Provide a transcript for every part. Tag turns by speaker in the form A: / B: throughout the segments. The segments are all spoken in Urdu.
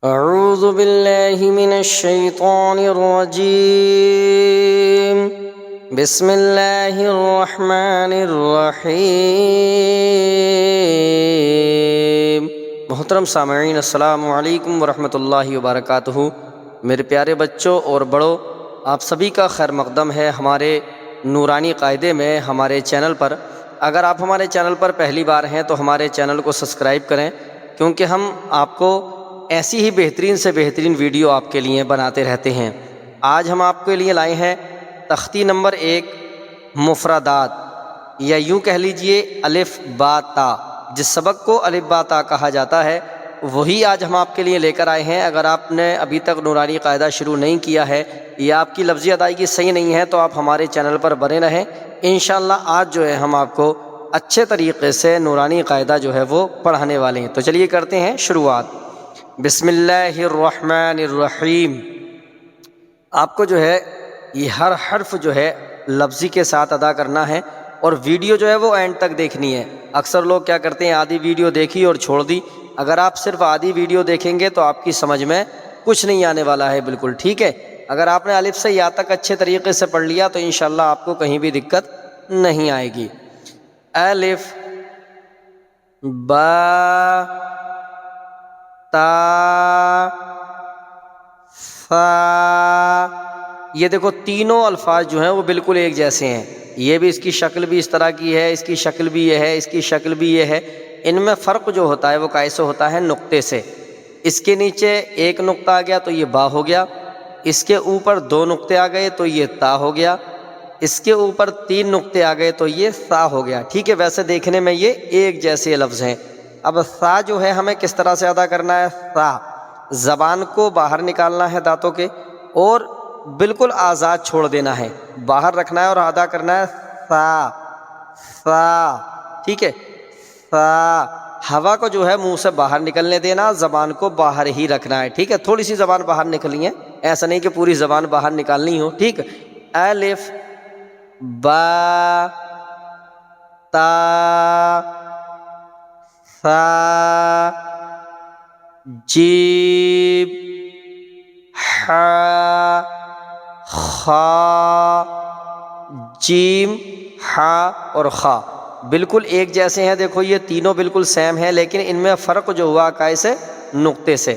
A: اعوذ باللہ من الشیطان الرجیم بسم اللہ الرحمن الرحیم۔ محترم سامعین، السلام علیکم ورحمۃ اللہ وبرکاتہ۔ میرے پیارے بچوں اور بڑوں، آپ سبھی کا خیر مقدم ہے ہمارے نورانی قاعدے میں، ہمارے چینل پر۔ اگر آپ ہمارے چینل پر پہلی بار ہیں تو ہمارے چینل کو سبسکرائب کریں، کیونکہ ہم آپ کو ایسی ہی بہترین سے بہترین ویڈیو آپ کے لیے بناتے رہتے ہیں۔ آج ہم آپ کے لیے لائے ہیں تختی نمبر 1، مفردات، یا یوں کہہ لیجئے الف با تا۔ جس سبق کو الف با تا کہا جاتا ہے وہی آج ہم آپ کے لیے لے کر آئے ہیں۔ اگر آپ نے ابھی تک نورانی قاعدہ شروع نہیں کیا ہے یا آپ کی لفظی ادائیگی صحیح نہیں ہے تو آپ ہمارے چینل پر بنے رہیں۔ انشاءاللہ آج جو ہے ہم آپ کو اچھے طریقے سے نورانی قاعدہ جو ہے وہ پڑھانے والے ہیں۔ تو چلیے کرتے ہیں شروعات۔ بسم اللہ الرحمن الرحیم۔ آپ کو جو ہے یہ ہر حرف جو ہے لفظی کے ساتھ ادا کرنا ہے، اور ویڈیو جو ہے وہ اینڈ تک دیکھنی ہے۔ اکثر لوگ کیا کرتے ہیں، آدھی ویڈیو دیکھی اور چھوڑ دی۔ اگر آپ صرف آدھی ویڈیو دیکھیں گے تو آپ کی سمجھ میں کچھ نہیں آنے والا ہے، بالکل ٹھیک ہے۔ اگر آپ نے الف سے یا تک اچھے طریقے سے پڑھ لیا تو انشاءاللہ آپ کو کہیں بھی دقت نہیں آئے گی۔ الف با تا فا، یہ دیکھو تینوں الفاظ جو ہیں وہ بالکل ایک جیسے ہیں۔ یہ بھی اس کی شکل بھی اس طرح کی ہے، اس کی شکل بھی یہ ہے، اس کی شکل بھی یہ ہے۔ ان میں فرق جو ہوتا ہے وہ کیسے ہوتا ہے؟ نقطے سے۔ اس کے نیچے ایک نقطہ آ گیا تو یہ با ہو گیا، اس کے اوپر 2 نقطے آ گئے تو یہ تا ہو گیا، اس کے اوپر 3 نقطے آ گئے تو یہ سا ہو گیا، ٹھیک ہے۔ ویسے دیکھنے میں یہ ایک جیسے لفظ ہیں۔ اب سا جو ہے ہمیں کس طرح سے ادا کرنا ہے؟ سا زبان کو باہر نکالنا ہے دانتوں کے، اور بالکل آزاد چھوڑ دینا ہے، باہر رکھنا ہے اور ادا کرنا ہے سا سا، ٹھیک ہے۔ سا، ہوا کو جو ہے منہ سے باہر نکلنے دینا، زبان کو باہر ہی رکھنا ہے، ٹھیک ہے۔ تھوڑی سی زبان باہر نکلنی ہے، ایسا نہیں کہ پوری زبان باہر نکالنی ہو، ٹھیک۔ الف با تا ثا جیم حا خا، جیم حا اور خا بالکل ایک جیسے ہیں۔ دیکھو یہ تینوں بالکل سیم ہیں، لیکن ان میں فرق جو ہوا کیسے؟ نقطے سے۔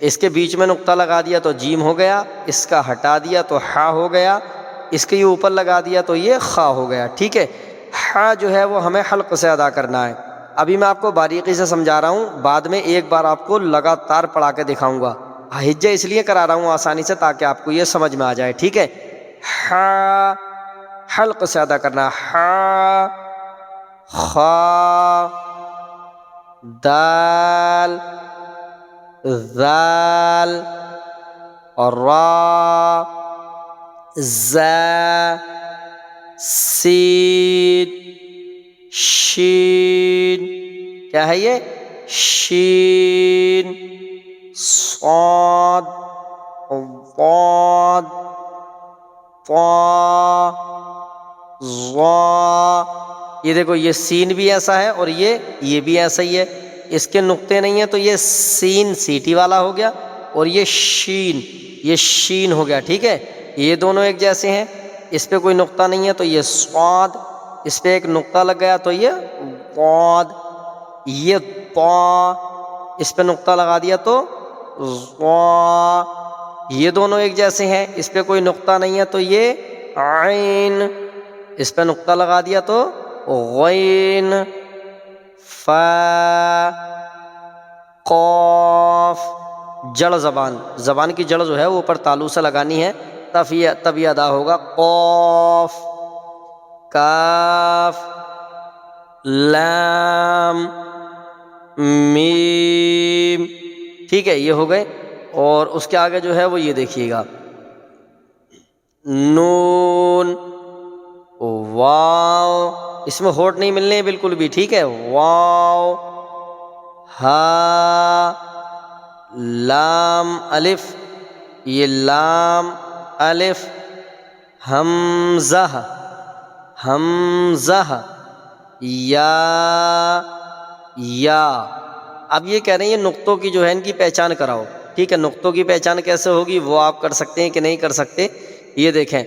A: اس کے بیچ میں نقطہ لگا دیا تو جیم ہو گیا، اس کا ہٹا دیا تو ہا ہو گیا، اس کے اوپر لگا دیا تو یہ خا ہو گیا، ٹھیک ہے۔ ہا جو ہے وہ ہمیں حلق سے ادا کرنا ہے۔ ابھی میں آپ کو باریکی سے سمجھا رہا ہوں، بعد میں ایک بار آپ کو لگاتار پڑھا کے دکھاؤں گا۔ ہجے اس لیے کرا رہا ہوں آسانی سے تاکہ آپ کو یہ سمجھ میں آ جائے، ٹھیک ہے۔ ہا حلق سے ادا کرنا، ہا خا دال ذال را زا سین شین، کیا ہے یہ؟ شین صاد ضاد طا ظا۔ یہ دیکھو یہ سین بھی ایسا ہے اور یہ بھی ایسا ہی ہے، اس کے نقطے نہیں ہیں تو یہ سین سیٹی والا ہو گیا، اور یہ شین ہو گیا، ٹھیک ہے۔ یہ دونوں ایک جیسے ہیں، اس پہ کوئی نقطہ نہیں ہے تو یہ صاد، اس پہ ایک نقطہ لگ گیا تو یہ ضاد، یہ طا، اس پہ نقطہ لگا دیا تو ظا۔ یہ دونوں ایک جیسے ہیں، اس پہ کوئی نقطہ نہیں ہے تو یہ عین، اس پہ نقطہ لگا دیا تو غین۔ فا قاف، جڑ زبان کی جڑ جو ہے وہ اوپر تالو سے لگانی ہے، تب یہ ادا ہوگا۔ قاف کاف لام میم، ٹھیک ہے، یہ ہو گئے۔ اور اس کے آگے جو ہے وہ یہ دیکھیے گا، نون واو، اس میں ہونٹ نہیں ملنے بالکل بھی، ٹھیک ہے۔ واو ہا لام الف، یہ لام الف، حمزہ یا۔ اب یہ کہہ رہے ہیں یہ نقطوں کی جو ہے ان کی پہچان کراؤ، ٹھیک ہے، نقطوں کی پہچان کیسے ہوگی وہ آپ کر سکتے ہیں کہ نہیں کر سکتے؟ یہ دیکھیں،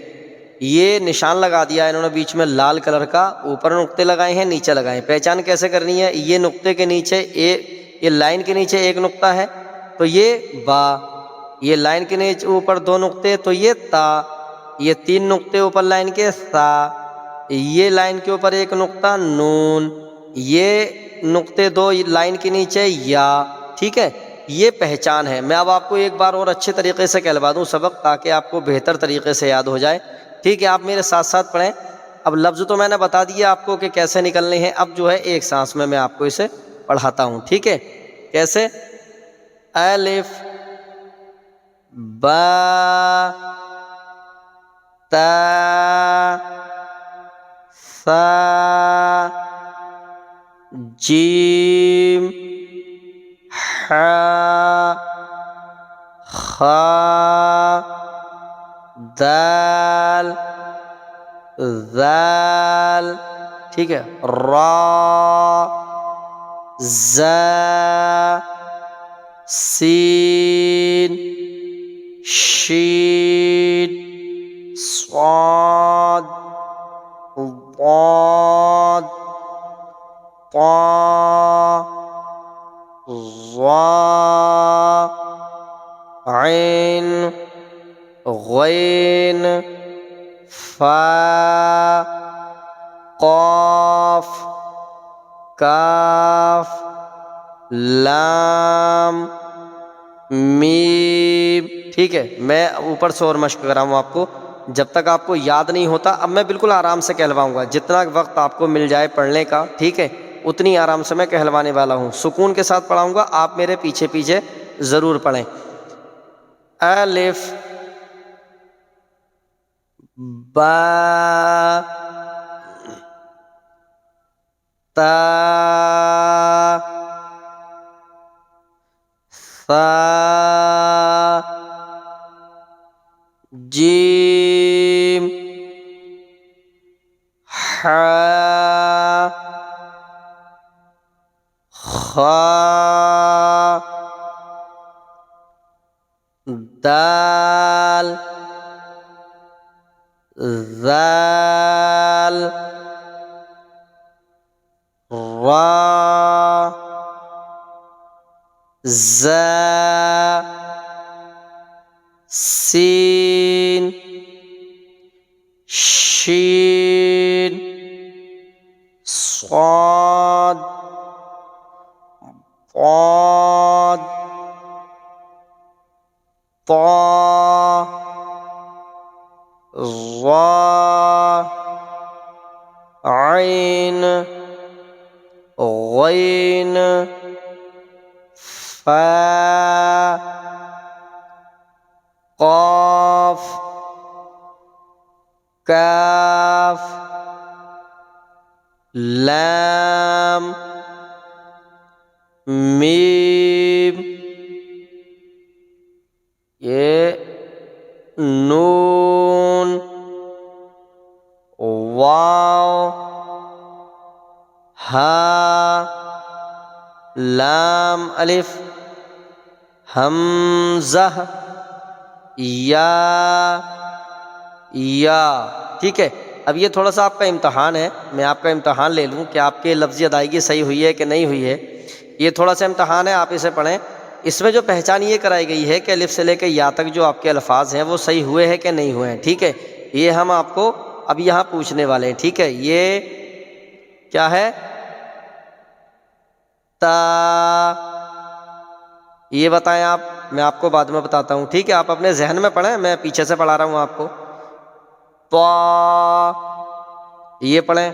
A: یہ نشان لگا دیا ہے انہوں نے بیچ میں لال کلر کا، اوپر نقطے لگائے ہیں نیچے لگائے ہیں۔ پہچان کیسے کرنی ہے؟ یہ نقطے کے نیچے یہ لائن کے نیچے ایک نقطہ ہے تو یہ با، یہ لائن کے نیچے اوپر دو نقطے تو یہ تا، یہ تین نقطے اوپر لائن کے سا، یہ لائن کے اوپر ایک نقطہ نون، یہ نقطے دو لائن کے نیچے یا۔ ٹھیک ہے، یہ پہچان ہے۔ میں اب آپ کو ایک بار اور اچھے طریقے سے کہلوا دوں سبق تاکہ آپ کو بہتر طریقے سے یاد ہو جائے۔ ٹھیک ہے، آپ میرے ساتھ ساتھ پڑھیں۔ اب لفظ تو میں نے بتا دیا آپ کو کہ کیسے نکلنے ہیں، اب جو ہے ایک سانس میں آپ کو اسے پڑھاتا ہوں۔ ٹھیک ہے، کیسے؟ الف با تا ثا جیم حا خا دال ذال، ٹھیک ہے، را زا سین شین صاد ضاد طا ظا عین غین فا قاف کاف لام میم۔ ٹھیک ہے، میں اوپر سے اور مشق کراؤں آپ کو جب تک آپ کو یاد نہیں ہوتا۔ اب میں بالکل آرام سے کہلواؤں گا، جتنا وقت آپ کو مل جائے پڑھنے کا، ٹھیک ہے، اتنی آرام سے میں کہلوانے والا ہوں۔ سکون کے ساتھ پڑھاؤں گا، آپ میرے پیچھے پیچھے ضرور پڑھیں۔ الف با تا ثا جیم حا خا دال ذال را زا سین شین صاد ضاد طا ظا عین غین فا قاف کاف لام میم، یہ نون واو ہا لام الف حمزہ یا۔ ٹھیک ہے، اب یہ تھوڑا سا آپ کا امتحان ہے، میں آپ کا امتحان لے لوں کہ آپ کی لفظی ادائیگی صحیح ہوئی ہے کہ نہیں ہوئی ہے۔ یہ تھوڑا سا امتحان ہے، آپ اسے پڑھیں۔ اس میں جو پہچان یہ کرائی گئی ہے کہ الف سے لے کے یا تک جو آپ کے الفاظ ہیں وہ صحیح ہوئے ہیں کہ نہیں ہوئے ہیں۔ ٹھیک ہے، یہ ہم آپ کو اب یہاں پوچھنے والے ہیں۔ ٹھیک ہے، یہ کیا ہے؟ تا، یہ بتائیں آپ، میں آپ کو بعد میں بتاتا ہوں۔ ٹھیک ہے، آپ اپنے ذہن میں پڑھیں، میں پیچھے سے پڑھا رہا ہوں آپ کو۔ طا، یہ پڑھیں۔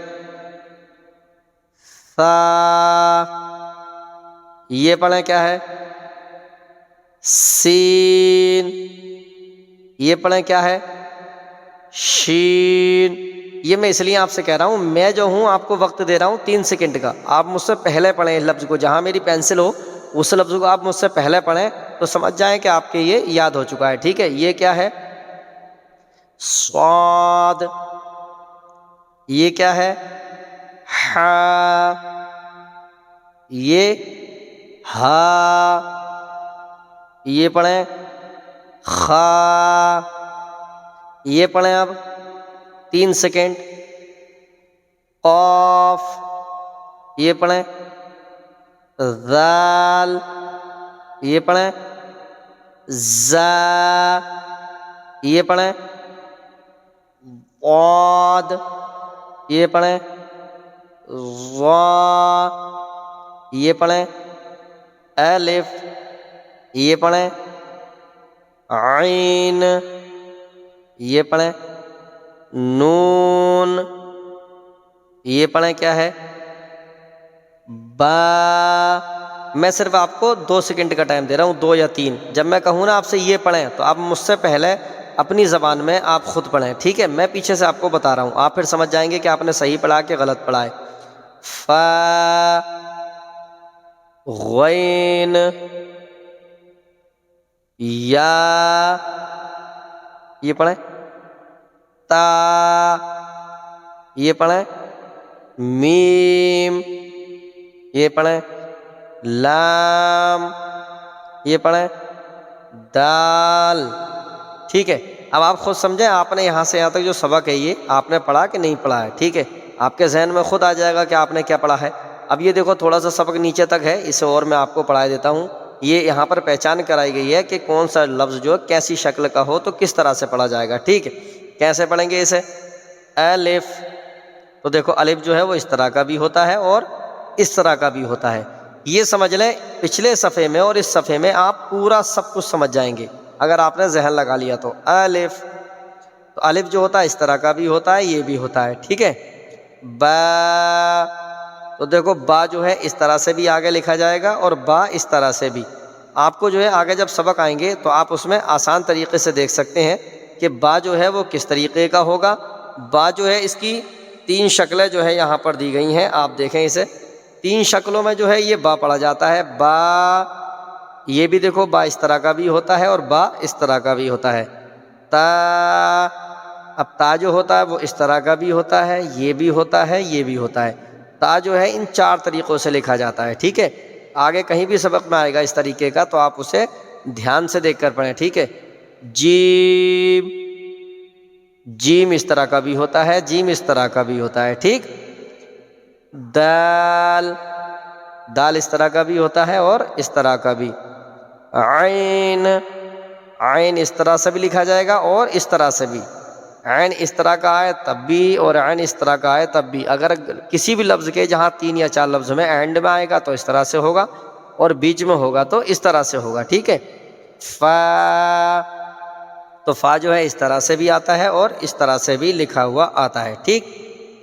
A: ثا، یہ پڑھیں کیا ہے؟ سین، یہ پڑھیں کیا ہے؟ شین۔ یہ میں اس لیے آپ سے کہہ رہا ہوں، میں جو ہوں آپ کو وقت دے رہا ہوں 3 سیکنڈ کا، آپ مجھ سے پہلے پڑھیں اس لفظ کو، جہاں میری پینسل ہو اس لفظ کو آپ مجھ سے پہلے پڑھیں تو سمجھ جائیں کہ آپ کے یہ یاد ہو چکا ہے۔ ٹھیک ہے، یہ کیا ہے؟ صاد، یہ کیا ہے؟ ہا، یہ ہا، یہ پڑھیں خا، یہ پڑھیں اب 3 سیکنڈ قاف، یہ پڑھیں ذال، یہ پڑھیں زا، یہ پڑھیں قاد، یہ پڑھیں ظا، یہ پڑھیں الف، یہ پڑھیں عین، یہ پڑھیں نون، یہ پڑھیں کیا ہے با۔ میں صرف آپ کو 2 سیکنڈ کا ٹائم دے رہا ہوں، 2 یا 3۔ جب میں کہوں نا آپ سے یہ پڑھیں تو آپ مجھ سے پہلے اپنی زبان میں آپ خود پڑھیں، ٹھیک ہے؟ میں پیچھے سے آپ کو بتا رہا ہوں، آپ پھر سمجھ جائیں گے کہ آپ نے صحیح پڑھا کہ غلط پڑھا ہے۔ فا، غین، یا، یہ پڑھیں تا، یہ پڑھیں میم، یہ پڑھیں لام، یہ پڑھیں دال، ٹھیک ہے؟ اب آپ خود سمجھیں، آپ نے یہاں سے یہاں تک جو سبق ہے یہ آپ نے پڑھا کہ نہیں پڑھا ہے، ٹھیک ہے؟ آپ کے ذہن میں خود آ جائے گا کہ آپ نے کیا پڑھا ہے۔ اب یہ دیکھو تھوڑا سا سبق نیچے تک ہے، اسے اور میں آپ کو پڑھا دیتا ہوں۔ یہ یہاں پر پہچان کرائی گئی ہے کہ کون سا لفظ جو کیسی شکل کا ہو تو کس طرح سے پڑھا جائے گا، ٹھیک ہے؟ کیسے پڑھیں گے اسے؟ الف، تو دیکھو الف جو ہے وہ اس طرح کا بھی ہوتا ہے اور اس طرح کا بھی ہوتا ہے۔ یہ سمجھ لیں پچھلے صفحے میں اور اس صفحے میں آپ پورا سب کچھ سمجھ جائیں گے اگر آپ نے ذہن لگا لیا تو۔ الف، تو الف جو ہوتا ہے اس طرح کا بھی ہوتا ہے، یہ بھی ہوتا ہے، ٹھیک ہے؟ با، تو دیکھو با جو ہے اس طرح سے بھی آگے لکھا جائے گا اور با اس طرح سے بھی۔ آپ کو جو ہے آگے جب سبق آئیں گے تو آپ اس میں آسان طریقے سے دیکھ سکتے ہیں کہ با جو ہے وہ کس طریقے کا ہوگا۔ با جو ہے اس کی 3 شکلیں جو ہے یہاں پر دی گئی ہیں، آپ دیکھیں اسے، 3 شکلوں میں جو ہے یہ با پڑھا جاتا ہے۔ با، یہ بھی دیکھو با اس طرح کا بھی ہوتا ہے اور با اس طرح کا بھی ہوتا ہے۔ تا، اب تا جو ہوتا ہے وہ اس طرح کا بھی ہوتا ہے، یہ بھی ہوتا ہے، یہ بھی ہوتا ہے۔ تا جو ہے ان 4 طریقوں سے لکھا جاتا ہے، ٹھیک ہے؟ آگے کہیں بھی سبق میں آئے گا اس طریقے کا تو آپ اسے دھیان سے دیکھ کر پڑھیں، ٹھیک ہے؟ جیم، جیم اس طرح کا بھی ہوتا ہے، جیم اس طرح کا بھی ہوتا ہے، ٹھیک؟ دال، دال اس طرح کا بھی ہوتا ہے اور اس طرح کا بھی۔ عین، عین اس طرح سے بھی لکھا جائے گا اور اس طرح سے بھی۔ عین اس طرح کا آئے تب بھی اور عین اس طرح کا آئے تب بھی۔ اگر کسی بھی لفظ کے جہاں 3 یا 4 لفظ میں اینڈ میں آئے گا تو اس طرح سے ہوگا اور بیچ میں ہوگا تو اس طرح سے ہوگا، ٹھیک ہے؟ فا، تو فا جو ہے اس طرح سے بھی آتا ہے اور اس طرح سے بھی لکھا ہوا آتا ہے، ٹھیک؟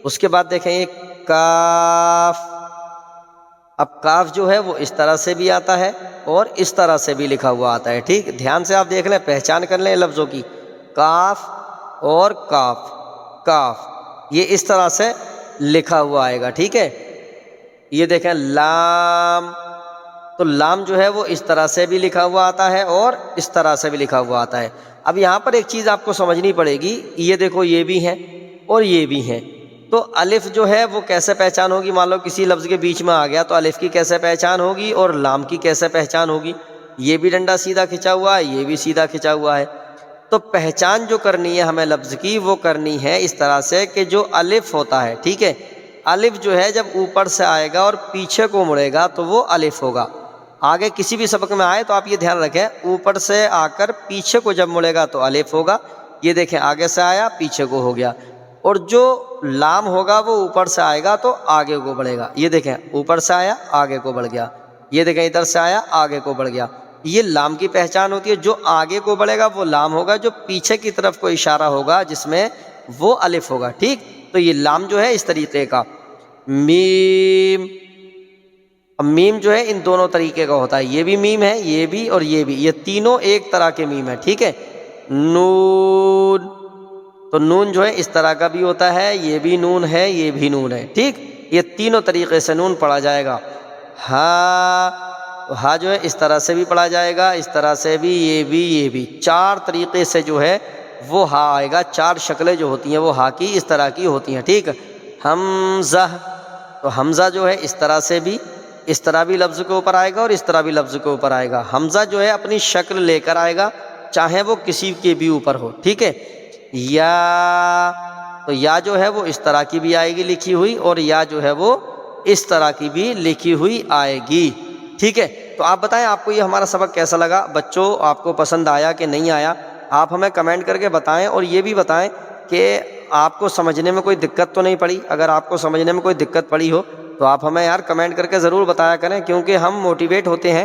A: اس کے بعد دیکھیں یہ کاف، اب کاف جو ہے وہ اس طرح سے بھی آتا ہے اور اس طرح سے بھی لکھا ہوا آتا ہے، ٹھیک؟ دھیان سے آپ دیکھ لیں، پہچان کر لیں لفظوں کی، کاف اور کاف، کاف یہ اس طرح سے لکھا ہوا آئے گا، ٹھیک ہے؟ یہ دیکھیں لام، تو لام جو ہے وہ اس طرح سے بھی لکھا ہوا آتا ہے اور اس طرح سے بھی لکھا ہوا آتا ہے۔ اب یہاں پر ایک چیز آپ کو سمجھنی پڑے گی، یہ دیکھو یہ بھی ہیں اور یہ بھی ہیں، تو الف جو ہے وہ کیسے پہچان ہوگی؟ مان لو کسی لفظ کے بیچ میں آ گیا تو الف کی کیسے پہچان ہوگی اور لام کی کیسے پہچان ہوگی؟ یہ بھی ڈنڈا سیدھا کھنچا ہوا ہے، یہ بھی سیدھا کھنچا ہوا ہے، تو پہچان جو کرنی ہے ہمیں لفظ کی وہ کرنی ہے اس طرح سے کہ جو الف ہوتا ہے، ٹھیک ہے؟ الف جو ہے جب اوپر سے آئے گا اور پیچھے کو مڑے گا تو وہ الف ہوگا۔ آگے کسی بھی سبق میں آئے تو آپ یہ دھیان رکھیں، اوپر سے آ کر پیچھے کو جب مڑے گا تو الف ہوگا۔ یہ دیکھیں آگے سے آیا پیچھے کو ہو گیا، اور جو لام ہوگا وہ اوپر سے آئے گا تو آگے کو بڑھے گا۔ یہ دیکھیں اوپر سے آیا آگے کو بڑھ گیا، یہ دیکھیں ادھر سے آیا آگے کو بڑھ گیا۔ یہ لام کی پہچان ہوتی ہے، جو آگے کو بڑھے گا وہ لام ہوگا، جو پیچھے کی طرف کو اشارہ ہوگا جس میں وہ الف ہوگا، ٹھیک؟ تو یہ لام جو ہے اس طریقے کا۔ میم، اب میم جو ہے ان دونوں طریقے کا ہوتا ہے، یہ بھی میم ہے، یہ بھی اور یہ بھی، یہ تینوں ایک طرح کے میم ہے، ٹھیک ہے؟ نون، تو نون جو ہے اس طرح کا بھی ہوتا ہے، یہ بھی نون ہے، یہ بھی نون ہے، ٹھیک؟ یہ تینوں طریقے سے نون پڑھا جائے گا۔ ہا، ہا جو ہے اس طرح سے بھی پڑھا جائے گا، اس طرح سے بھی، یہ بھی 4 طریقے سے جو ہے وہ ہا آئے گا۔ 4 شکلیں جو ہوتی ہیں وہ ہا کی اس طرح کی ہوتی ہیں، ٹھیک؟ حمزہ، تو حمزہ جو ہے اس طرح سے بھی اس طرح بھی لفظ کے اوپر آئے گا اور اس طرح بھی لفظ کے اوپر آئے گا۔ حمزہ جو ہے اپنی شکل لے کر آئے گا، چاہے وہ کسی کے بھی اوپر ہو، ٹھیک ہے۔ یا، تو یا جو ہے وہ اس طرح کی بھی آئے گی لکھی ہوئی، اور یا جو ہے وہ اس طرح کی بھی لکھی ہوئی آئے گی، ٹھیک ہے۔ تو آپ بتائیں آپ کو یہ ہمارا سبق کیسا لگا بچوں؟ آپ کو پسند آیا کہ نہیں آیا؟ آپ ہمیں کمنٹ کر کے بتائیں، اور یہ بھی بتائیں کہ آپ کو سمجھنے میں کوئی دقت تو نہیں پڑی۔ اگر آپ کو سمجھنے میں کوئی دقت پڑی ہو تو آپ ہمیں یار کمنٹ کر کے ضرور بتایا کریں، کیونکہ ہم موٹیویٹ ہوتے ہیں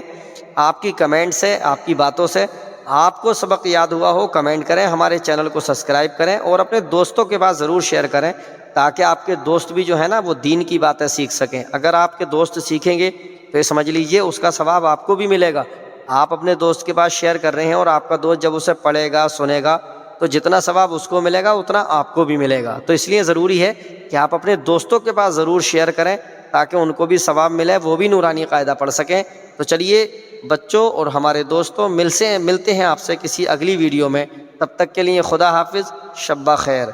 A: آپ کی کمنٹ سے، آپ کی باتوں سے۔ آپ کو سبق یاد ہوا ہو کمنٹ کریں، ہمارے چینل کو سبسکرائب کریں، اور اپنے دوستوں کے پاس ضرور شیئر کریں، تاکہ آپ کے دوست بھی جو ہے نا وہ دین کی باتیں سیکھ سکیں۔ اگر آپ کے دوست سیکھیں گے تو یہ سمجھ لیجئے اس کا ثواب آپ کو بھی ملے گا۔ آپ اپنے دوست کے پاس شیئر کر رہے ہیں، اور آپ کا دوست جب اسے پڑھے گا، سنے گا، تو جتنا ثواب اس کو ملے گا اتنا آپ کو بھی ملے گا۔ تو اس لیے ضروری ہے کہ آپ اپنے دوستوں کے پاس ضرور شیئر کریں، تاکہ ان کو بھی ثواب ملے، وہ بھی نورانی قاعدہ پڑھ سکیں۔ تو چلیے بچوں اور ہمارے دوستوں، ملتے ہیں آپ سے کسی اگلی ویڈیو میں۔ تب تک کے لیے خدا حافظ، شب خیر۔